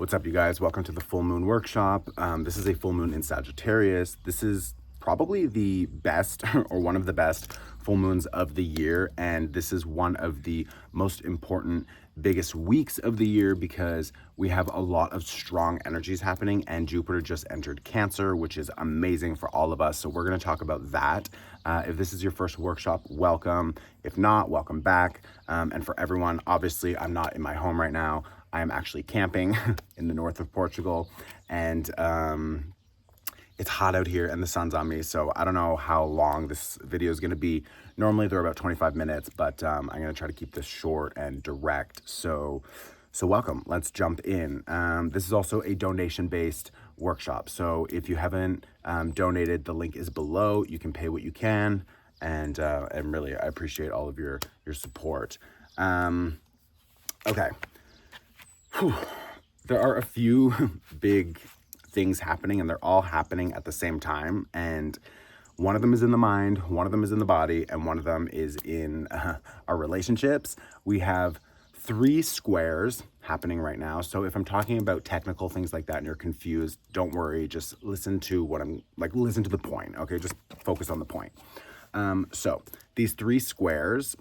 What's up, you guys? Welcome to the full moon workshop. This is a full moon in Sagittarius. This is probably the best or one of the best full moons of the year. And this is one of the most important, biggest weeks of the year because we have a lot of strong energies happening, and Jupiter just entered Cancer, which is amazing for all of us. So we're going to talk about that. If this is your first workshop, welcome. If not, welcome back. And for everyone, obviously, I'm not in my home right now. I am actually camping in the north of Portugal, and it's hot out here and the sun's on me, so I don't know how long this video is going to be. Normally they're about 25 minutes, but I'm going to try to keep this short and direct. So welcome. Let's jump in. This is also a donation-based workshop, so if you haven't donated, the link is below. You can pay what you can, and really I appreciate all of your support. Okay. Whew. There are a few big things happening, and they're all happening at the same time. And one of them is in the mind, one of them is in the body, and one of them is in our relationships. We have 3 squares happening right now. So if I'm talking about technical things like that and you're confused, don't worry. Just listen to what I'm like, listen to the point. Okay, just focus on the point. So these 3 squares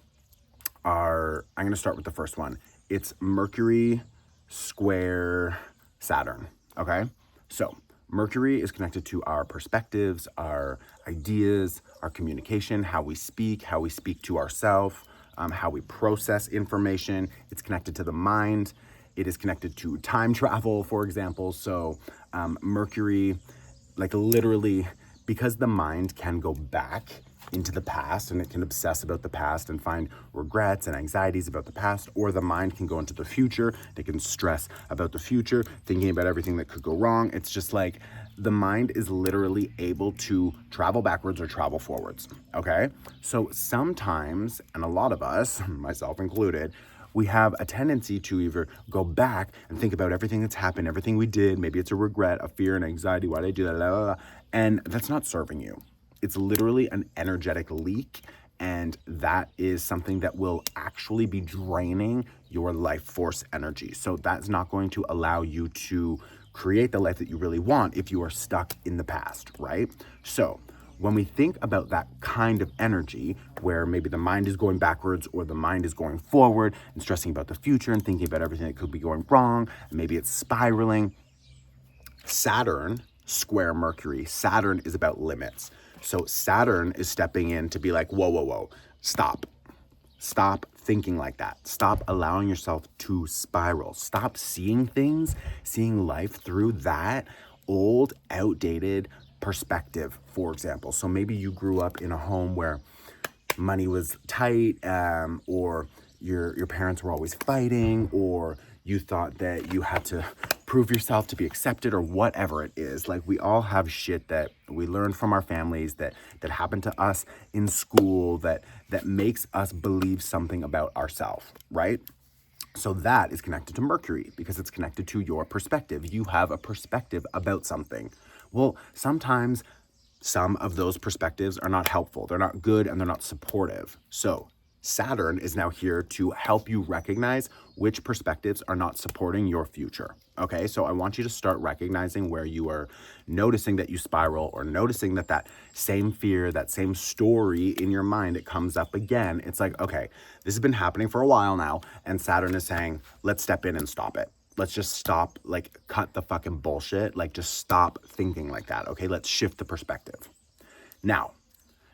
are, I'm going to start with the first one. It's Mercury square Saturn. Okay, so Mercury is connected to our perspectives, our ideas, our communication, how we speak to ourselves, how we process information. It's connected to the mind. It is connected to time travel, for example. So Mercury, like literally, because the mind can go back into the past and it can obsess about the past and find regrets and anxieties about the past, or the mind can go into the future. They can stress about the future, thinking about everything that could go wrong. It's just like the mind is literally able to travel backwards or travel forwards. Okay, so sometimes, and a lot of us, myself included, we have a tendency to either go back and think about everything that's happened, everything we did. Maybe it's a regret, a fear, an anxiety. Why did I do that? Blah, blah, blah. And that's not serving you. It's literally an energetic leak, and that is something that will actually be draining your life force energy. So that's not going to allow you to create the life that you really want if you are stuck in the past, right? So when we think about that kind of energy where maybe the mind is going backwards or the mind is going forward and stressing about the future and thinking about everything that could be going wrong, and maybe it's spiraling, Saturn square Mercury. Saturn is about limits. So Saturn is stepping in to be like, whoa, stop. Stop thinking like that. Stop allowing yourself to spiral. Stop seeing things, seeing life through that old, outdated perspective, for example. So maybe you grew up in a home where money was tight, or your parents were always fighting, or you thought that you had to prove yourself to be accepted, or whatever it is. Like, we all have shit that we learned from our families that happened to us in school that makes us believe something about ourselves, right? So that is connected to Mercury because it's connected to your perspective. You have a perspective about something. Well, sometimes some of those perspectives are not helpful. They're not good and they're not supportive. So Saturn is now here to help you recognize which perspectives are not supporting your future. Okay, so I want you to start recognizing where you are noticing that you spiral, or noticing that same fear, that same story in your mind, it comes up again. It's like, okay, this has been happening for a while now, and Saturn is saying, let's step in and stop it. Let's just stop, like, cut the fucking bullshit. Like, just stop thinking like that. Okay, let's shift the perspective. Now,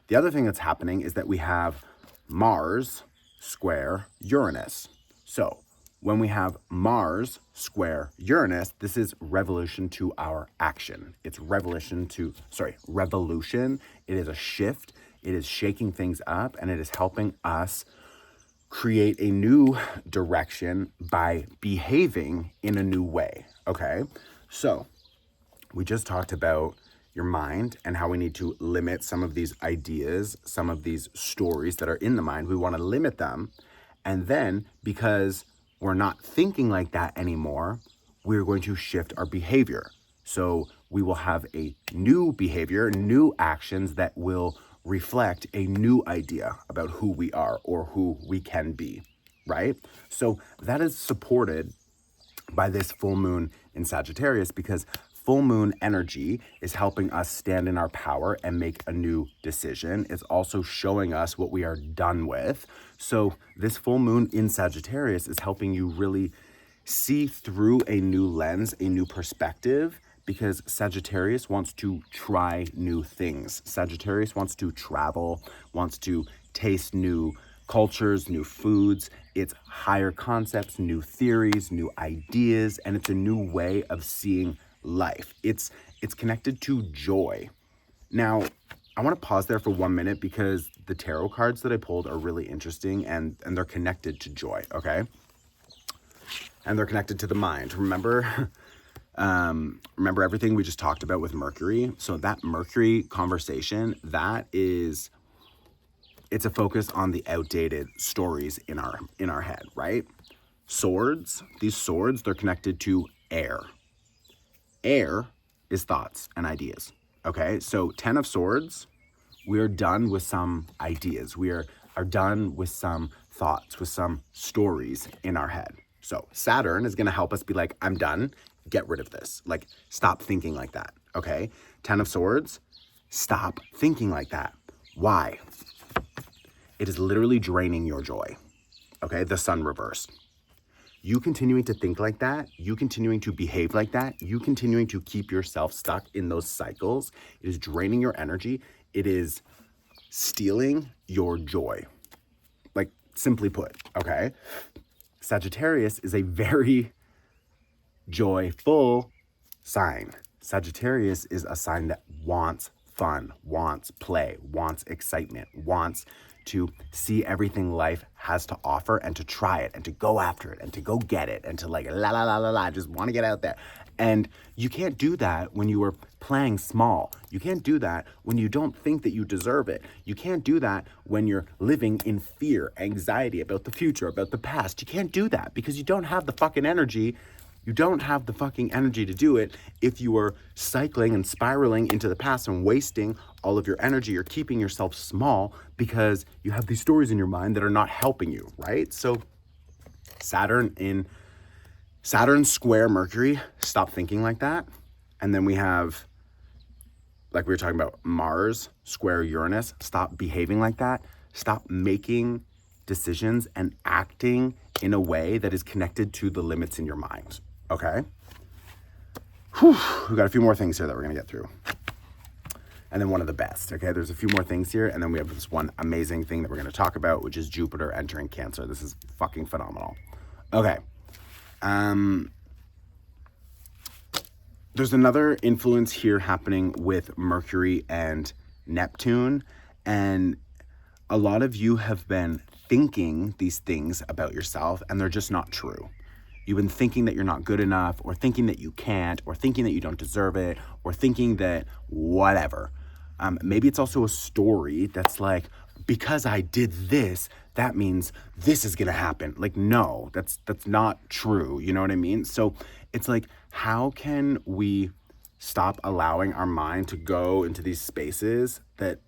the other thing that's happening is that we have Mars square Uranus. So when we have Mars square Uranus, this is revolution to our action. It's revolution. It is a shift. It is shaking things up, and it is helping us create a new direction by behaving in a new way. Okay, so we just talked about your mind and how we need to limit some of these ideas, some of these stories that are in the mind. We want to limit them. And then, because we're not thinking like that anymore, we're going to shift our behavior. So we will have a new behavior, new actions that will reflect a new idea about who we are or who we can be, right? So that is supported by this full moon in Sagittarius, because full moon energy is helping us stand in our power and make a new decision. It's also showing us what we are done with. So this full moon in Sagittarius is helping you really see through a new lens, a new perspective, because Sagittarius wants to try new things. Sagittarius wants to travel, wants to taste new cultures, new foods. It's higher concepts, new theories, new ideas, and it's a new way of seeing life. It's connected to joy. Now, I want to pause there for 1 minute because the tarot cards that I pulled are really interesting and they're connected to joy, okay? And they're connected to the mind. Remember everything we just talked about with Mercury? So that Mercury conversation, it's a focus on the outdated stories in our head, right? Swords, these swords, they're connected to air. Air is thoughts and ideas, okay? So 10 of Swords, we're done with some ideas. We are done with some thoughts, with some stories in our head. So Saturn is going to help us be like, I'm done. Get rid of this. Like, stop thinking like that, okay? 10 of Swords, stop thinking like that. Why? It is literally draining your joy, okay? The Sun reversed. You continuing to think like that, you continuing to behave like that, you continuing to keep yourself stuck in those cycles, it is draining your energy. It is stealing your joy. Like, simply put, okay? Sagittarius is a very joyful sign. Sagittarius is a sign that wants fun, wants play, wants excitement, wants to see everything life has to offer and to try it and to go after it and to go get it and to like just want to get out there. And you can't do that when you are playing small. You can't do that when you don't think that you deserve it. You can't do that when you're living in fear, anxiety about the future, about the past. You can't do that because you don't have the fucking energy. You don't have the fucking energy to do it if you are cycling and spiraling into the past and wasting all of your energy. You're keeping yourself small because you have these stories in your mind that are not helping you, right? So Saturn square Mercury, stop thinking like that. And then we have, like we were talking about, Mars square Uranus, stop behaving like that. Stop making decisions and acting in a way that is connected to the limits in your mind. Okay? Whew, we got a few more things here that we're going to get through. And then one of the best, okay? There's a few more things here, and then we have this one amazing thing that we're going to talk about, which is Jupiter entering Cancer. This is fucking phenomenal. Okay. There's another influence here happening with Mercury and Neptune, and a lot of you have been thinking these things about yourself, and they're just not true. You've been thinking that you're not good enough, or thinking that you can't, or thinking that you don't deserve it, or thinking that whatever. Maybe it's also a story that's like, because I did this, that means this is gonna happen. Like, no, that's not true. You know what I mean? So it's like, how can we stop allowing our mind to go into these spaces that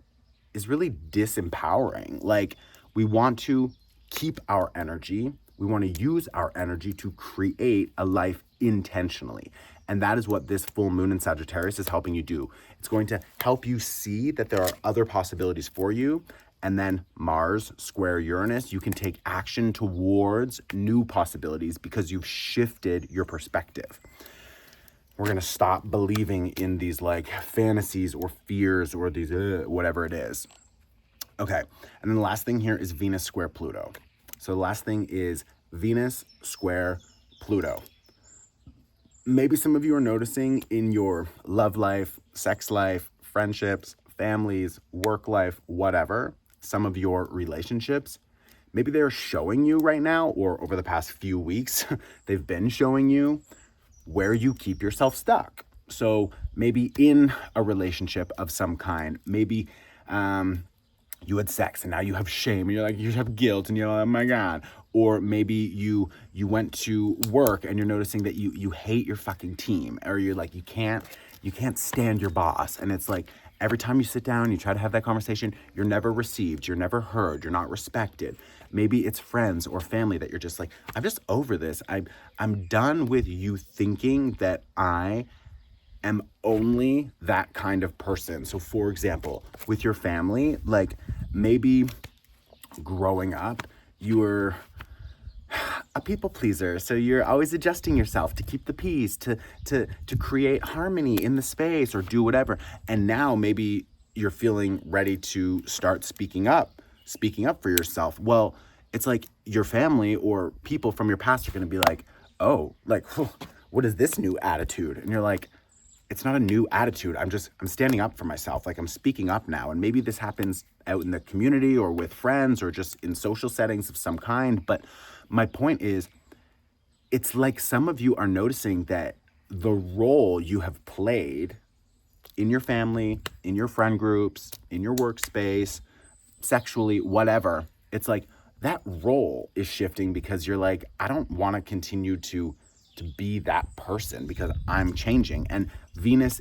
is really disempowering? Like, we want to keep our energy. We want to use our energy to create a life intentionally. And that is what this full moon in Sagittarius is helping you do. It's going to help you see that there are other possibilities for you. And then Mars square Uranus, you can take action towards new possibilities because you've shifted your perspective. We're going to stop believing in these like fantasies or fears or these whatever it is. Okay. And then the last thing here is Venus square Pluto. So the last thing is Venus square Pluto. Maybe some of you are noticing in your love life, sex life, friendships, families, work life, whatever, some of your relationships, maybe they're showing you right now, or over the past few weeks, they've been showing you where you keep yourself stuck. So maybe in a relationship of some kind, maybe you had sex and now you have shame and you're like, you have guilt and you're like, oh my God. Or maybe you went to work and you're noticing that you hate your fucking team, or you're like, you can't stand your boss. And it's like, every time you sit down, you try to have that conversation, you're never received, you're never heard, you're not respected. Maybe it's friends or family that you're just like, I'm just over this. I'm done with you thinking that I am only that kind of person. So for example, with your family, like maybe growing up, you were a people pleaser, so you're always adjusting yourself to keep the peace, to create harmony in the space or do whatever. And now maybe you're feeling ready to start speaking up for yourself. Well, it's like your family or people from your past are going to be like, oh, like, what is this new attitude? And you're like, it's not a new attitude. I'm standing up for myself. Like, I'm speaking up now. And maybe this happens out in the community or with friends or just in social settings of some kind. But my point is, it's like some of you are noticing that the role you have played in your family, in your friend groups, in your workspace, sexually, whatever, it's like that role is shifting because you're like, I don't want to continue to be that person because I'm changing. And Venus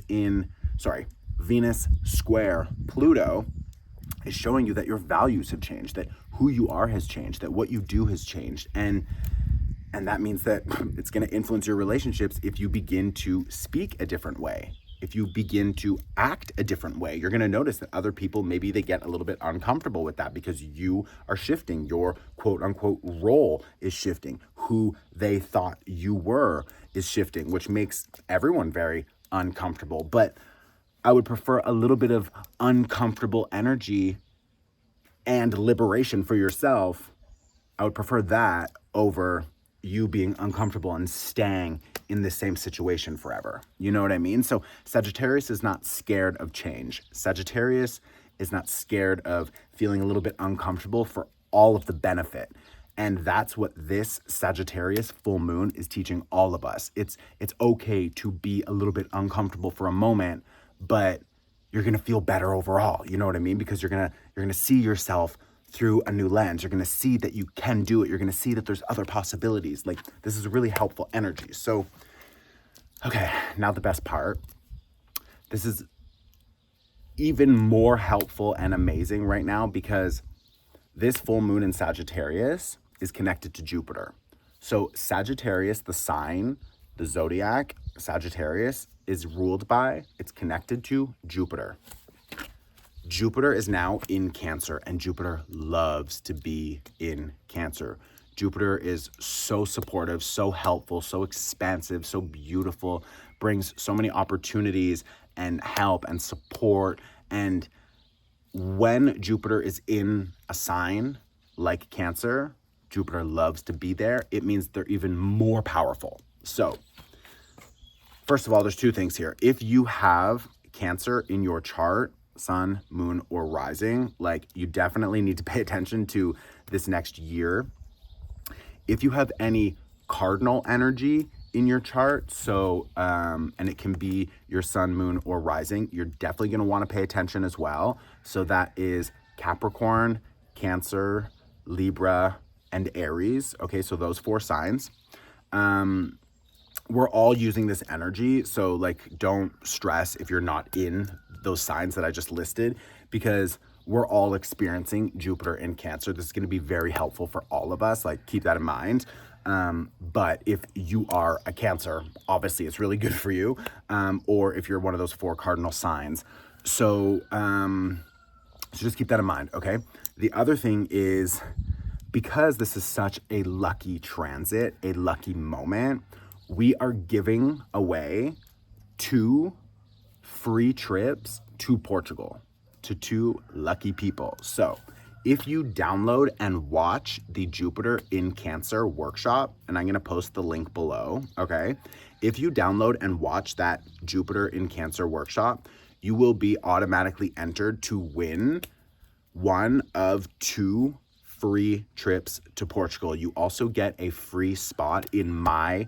square Pluto is showing you that your values have changed, that who you are has changed, that what you do has changed. And that means that it's going to influence your relationships if you begin to speak a different way. If you begin to act a different way, you're going to notice that other people, maybe they get a little bit uncomfortable with that because you are shifting. Your quote unquote role is shifting. Who they thought you were is shifting, which makes everyone very uncomfortable. But I would prefer a little bit of uncomfortable energy and liberation for yourself. I would prefer that over you being uncomfortable and staying in the same situation forever. You know what I mean? So Sagittarius is not scared of change. Sagittarius is not scared of feeling a little bit uncomfortable for all of the benefit. And that's what this Sagittarius full moon is teaching all of us. It's okay to be a little bit uncomfortable for a moment, but you're going to feel better overall. You know what I mean? Because you're going to see yourself through a new lens. You're going to see that you can do it. You're going to see that there's other possibilities. Like, this is a really helpful energy. So, okay, now the best part. This is even more helpful and amazing right now because this full moon in Sagittarius is connected to Jupiter. So Sagittarius, the sign, the zodiac, Sagittarius is ruled by, it's connected to Jupiter. Jupiter is now in Cancer, and Jupiter loves to be in Cancer. Jupiter is so supportive, so helpful, so expansive, so beautiful, brings so many opportunities and help and support. And when Jupiter is in a sign like Cancer, Jupiter loves to be there. It means they're even more powerful. So, first of all, there's two things here. If you have Cancer in your chart, sun, moon, or rising, like, you definitely need to pay attention to this next year. If you have any cardinal energy in your chart, so and it can be your sun, moon, or rising, you're definitely going to want to pay attention as well. So that is Capricorn, Cancer, Libra, and Aries. Okay, so those 4 signs. We're all using this energy, so like, don't stress if you're not in those signs that I just listed, because we're all experiencing Jupiter in Cancer. This is going to be very helpful for all of us. Like, keep that in mind. But if you are a Cancer, obviously it's really good for you. Or if you're one of those 4 cardinal signs. So just keep that in mind, okay? The other thing is, because this is such a lucky transit, a lucky moment, we are giving away 2 free trips to Portugal to 2 lucky people. So if you download and watch the Jupiter in Cancer workshop, and I'm going to post the link below, okay? If you download and watch that Jupiter in Cancer workshop, you will be automatically entered to win one of 2 free trips to Portugal. You also get a free spot in my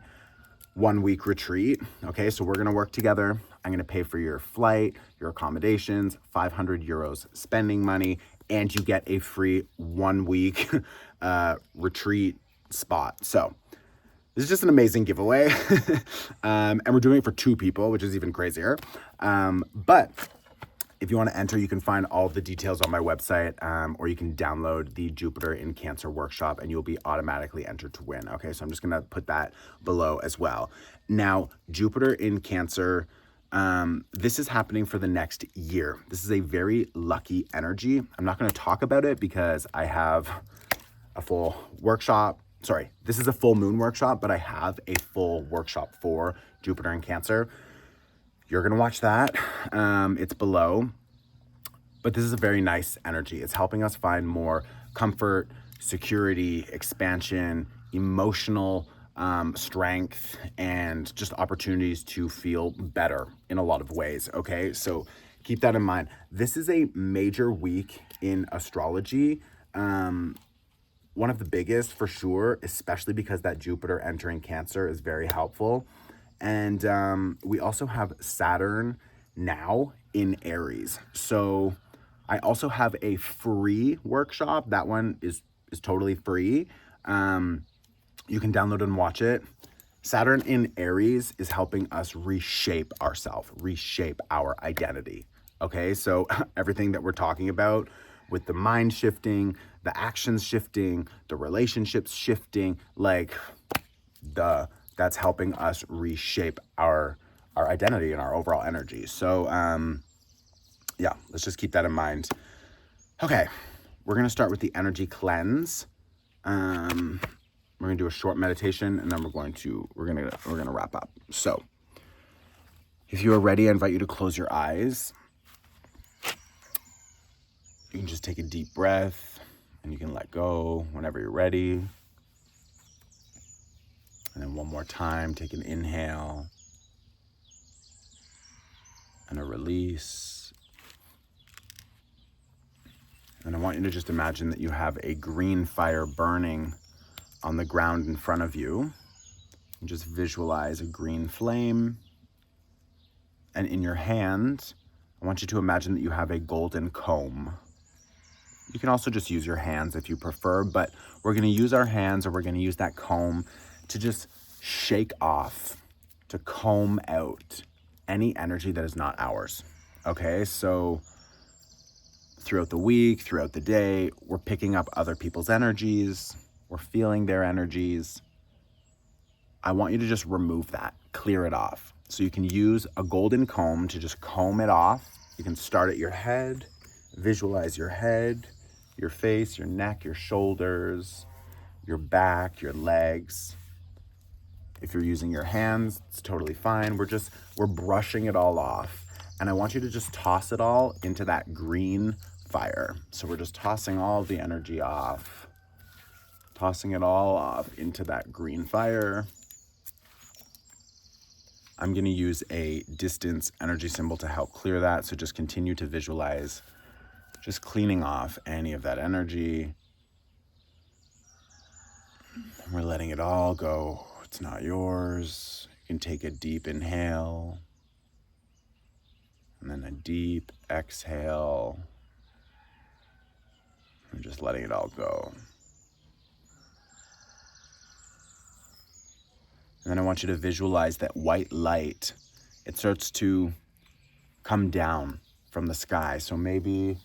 1-week retreat. Okay, so we're gonna work together. I'm gonna pay for your flight, your accommodations, 500 euros spending money, and you get a free 1-week retreat spot. So this is just an amazing giveaway. And we're doing it for 2 people, which is even crazier. But If you want to enter, you can find all the details on my website, or you can download the Jupiter in Cancer workshop and you'll be automatically entered to win. Okay, so I'm just going to put that below as well. Now, Jupiter in Cancer, this is happening for the next year. This is a very lucky energy. I'm not going to talk about it because I have a full workshop. Sorry, this is a full moon workshop, but I have a full workshop for Jupiter in Cancer. You're going to watch that. It's below. But this is a very nice energy. It's helping us find more comfort, security, expansion, emotional strength, and just opportunities to feel better in a lot of ways, okay? So keep that in mind. This is a major week in astrology. One of the biggest for sure, especially because that Jupiter entering Cancer is very helpful. And we also have Saturn now in Aries. So I also have a free workshop. That one is totally free. You can download and watch it. Saturn in Aries is helping us reshape ourselves, reshape our identity. Okay, so everything that we're talking about with the mind shifting, the actions shifting, the relationships shifting, like that's helping us reshape our identity and our overall energy. So yeah, let's just keep that in mind. Okay, we're gonna start with the energy cleanse. We're gonna do a short meditation, and then we're gonna wrap up. So, if you are ready, I invite you to close your eyes. You can just take a deep breath, and you can let go whenever you're ready. And then one more time, take an inhale and a release. And I want you to just imagine that you have a green fire burning on the ground in front of you. And just visualize a green flame. And in your hand, I want you to imagine that you have a golden comb. You can also just use your hands if you prefer, but we're gonna use our hands, or we're gonna use that comb to just shake off, to comb out any energy that is not ours. Okay, so throughout the week, throughout the day, we're picking up other people's energies, we're feeling their energies. I want you to just remove that, clear it off. So you can use a golden comb to just comb it off. You can start at your head, visualize your head, your face, your neck, your shoulders, your back, your legs. If you're using your hands, it's totally fine. We're brushing it all off. And I want you to just toss it all into that green fire. So we're just tossing all the energy off, tossing it all off into that green fire. I'm gonna use a distance energy symbol to help clear that. So just continue to visualize, just cleaning off any of that energy. We're letting it all go. It's not yours. You can take a deep inhale and then a deep exhale. And just letting it all go. And then I want you to visualize that white light. It starts to come down from the sky. So maybe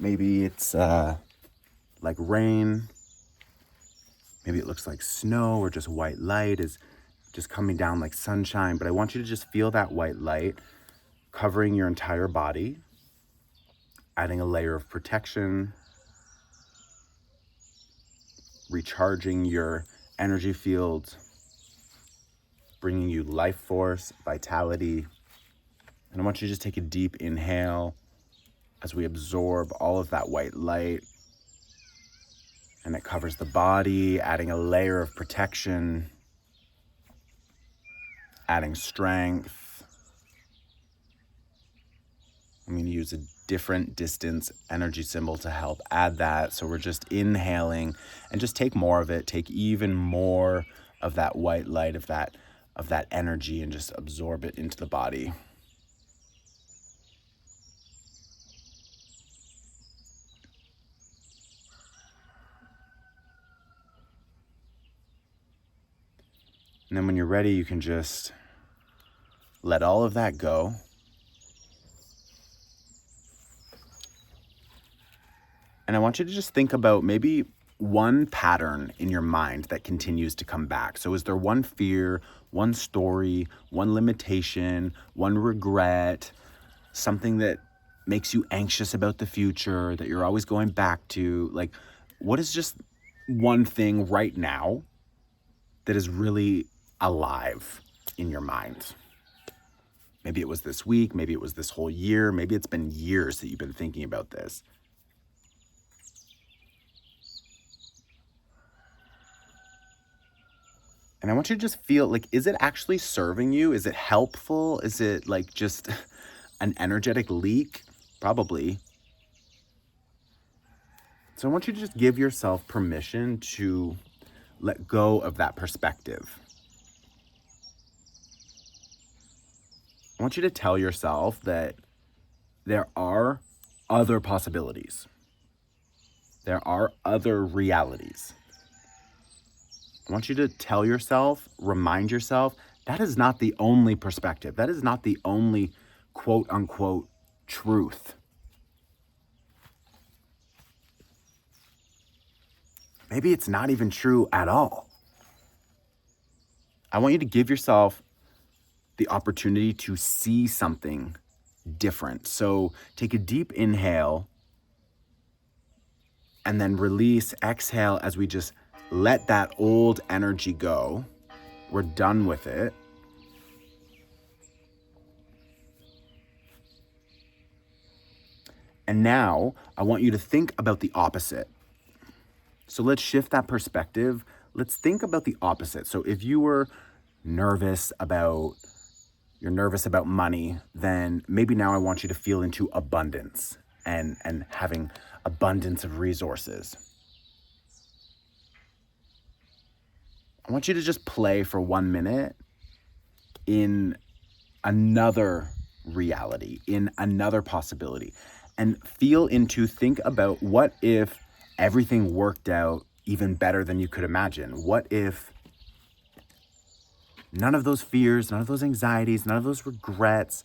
it's like rain. Maybe it looks like snow, or just white light is just coming down like sunshine. But I want you to just feel that white light covering your entire body, adding a layer of protection, recharging your energy field, bringing you life force, vitality. And I want you to just take a deep inhale as we absorb all of that white light. And it covers the body, adding a layer of protection, adding strength. I'm going to use a different distance energy symbol to help add that. So we're just inhaling, and just take more of it, take even more of that white light, of that energy, and just absorb it into the body. And then when you're ready, you can just let all of that go. And I want you to just think about maybe one pattern in your mind that continues to come back. So is there one fear, one story, one limitation, one regret, something that makes you anxious about the future that you're always going back to? Like, what is just one thing right now that is really alive in your mind? Maybe it was this week, maybe it was this whole year, maybe it's been years that you've been thinking about this. And I want you to just feel like, is it actually serving you? Is it helpful? Is it like just an energetic leak? Probably. So I want you to just give yourself permission to let go of that perspective. I want you to tell yourself that there are other possibilities. There are other realities. I want you to tell yourself, remind yourself, that is not the only perspective. That is not the only quote unquote truth. Maybe it's not even true at all. I want you to give yourself the opportunity to see something different. So take a deep inhale and then release, exhale as we just let that old energy go. We're done with it. And now I want you to think about the opposite. So let's shift that perspective. Let's think about the opposite. So if you were nervous about money, then maybe now I want you to feel into abundance and having abundance of resources. I want you to just play for 1 minute in another reality, in another possibility, and think about what if everything worked out even better than you could imagine? What if none of those fears, none of those anxieties, none of those regrets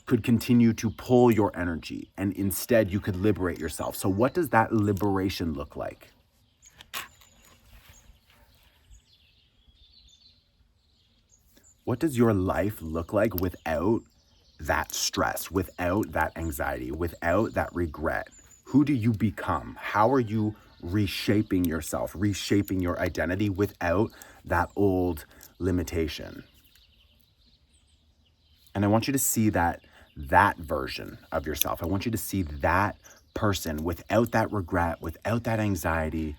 could continue to pull your energy, and instead you could liberate yourself? So what does that liberation look like? What does your life look like without that stress, without that anxiety, without that regret? Who do you become? How are you reshaping yourself, reshaping your identity without that old limitation? And I want you to see that version of yourself. I want you to see that person without that regret, without that anxiety.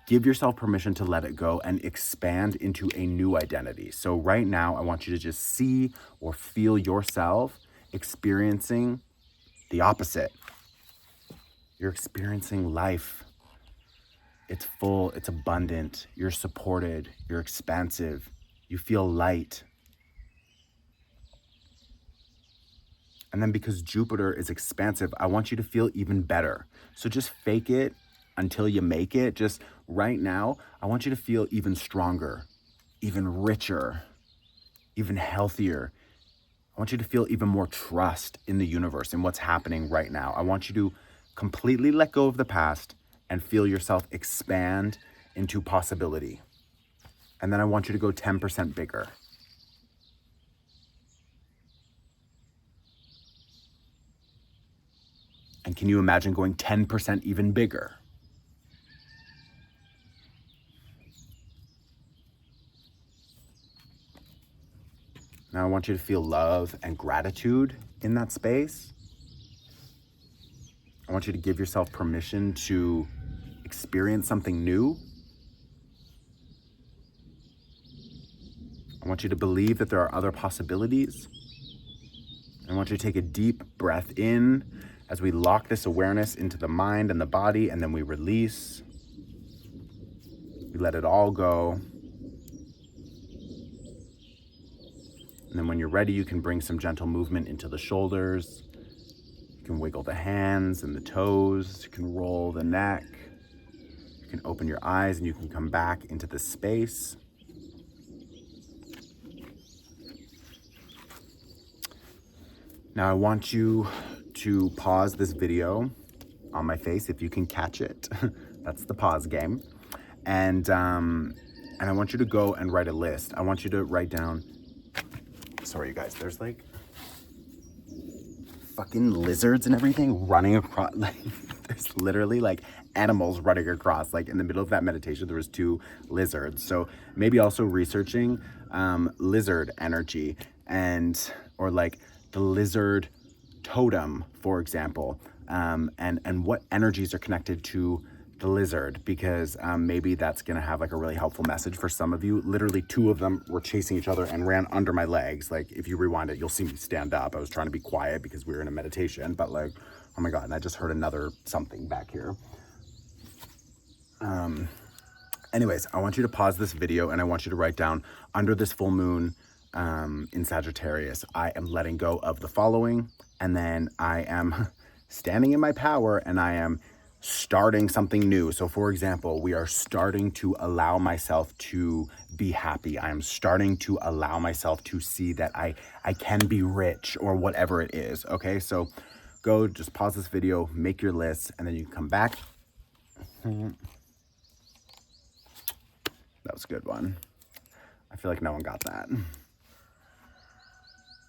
Give yourself permission to let it go and expand into a new identity. So right now, I want you to just see or feel yourself experiencing the opposite. You're experiencing life. It's full, it's abundant, you're supported, you're expansive, you feel light. And then because Jupiter is expansive, I want you to feel even better. So just fake it until you make it. Just right now, I want you to feel even stronger, even richer, even healthier. I want you to feel even more trust in the universe and what's happening right now. I want you to completely let go of the past and feel yourself expand into possibility. And then I want you to go 10% bigger. And can you imagine going 10% even bigger? Now I want you to feel love and gratitude in that space. I want you to give yourself permission to experience something new. I want you to believe that there are other possibilities. I want you to take a deep breath in as we lock this awareness into the mind and the body, and then we release. We let it all go. And then when you're ready, you can bring some gentle movement into the shoulders. You can wiggle the hands and the toes. You can roll the neck. You can open your eyes and you can come back into this space. Now I want you to pause this video on my face if you can catch it. That's the pause game. And I want you to go and write a list. I want you to write down, sorry you guys, there's like fucking lizards and everything running across, like there's literally like animals running across. Like in the middle of that meditation there was 2 lizards. So maybe also researching lizard energy, and or like the lizard totem, for example, and what energies are connected to the lizard, because maybe that's gonna have like a really helpful message for some of you. Literally 2 of them were chasing each other and ran under my legs. Like if you rewind it, you'll see me stand up. I was trying to be quiet because we were in a meditation, but like, oh my God, and I just heard another something back here. Anyways, I want you to pause this video and I want you to write down, under this full moon in Sagittarius, I am letting go of the following, and then I am standing in my power and I am starting something new. So for example, we are starting to allow myself to be happy. I am starting to allow myself to see that I can be rich, or whatever it is. Okay, so go, just pause this video, make your list, and then you can come back. That was a good one. I feel like no one got that.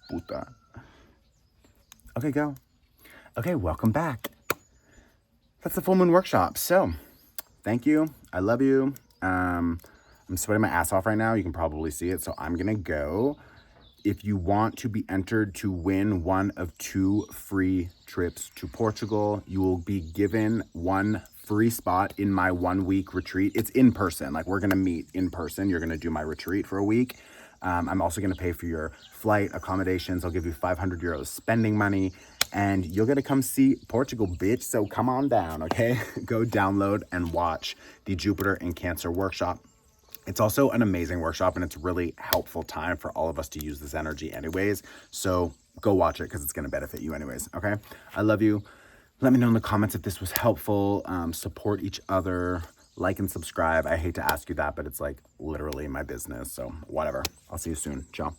Puta. Okay, go. Okay, welcome back. That's the full moon workshop. So thank you. I love you. I'm sweating my ass off right now. You can probably see it. So I'm going to go. If you want to be entered to win one of 2 free trips to Portugal, you will be given 1 free spot in my 1-week retreat. It's in person. Like, we're going to meet in person. You're going to do my retreat for a week. I'm also going to pay for your flight, accommodations. I'll give you 500 euros spending money, and you're going to come see Portugal, bitch. So come on down, okay? Go download and watch the Jupiter in Cancer workshop. It's also an amazing workshop, and it's really helpful time for all of us to use this energy anyways. So go watch it because it's going to benefit you anyways, okay? I love you. Let me know in the comments if this was helpful. Support each other. Like and subscribe. I hate to ask you that, but it's like literally my business. So whatever. I'll see you soon. Ciao.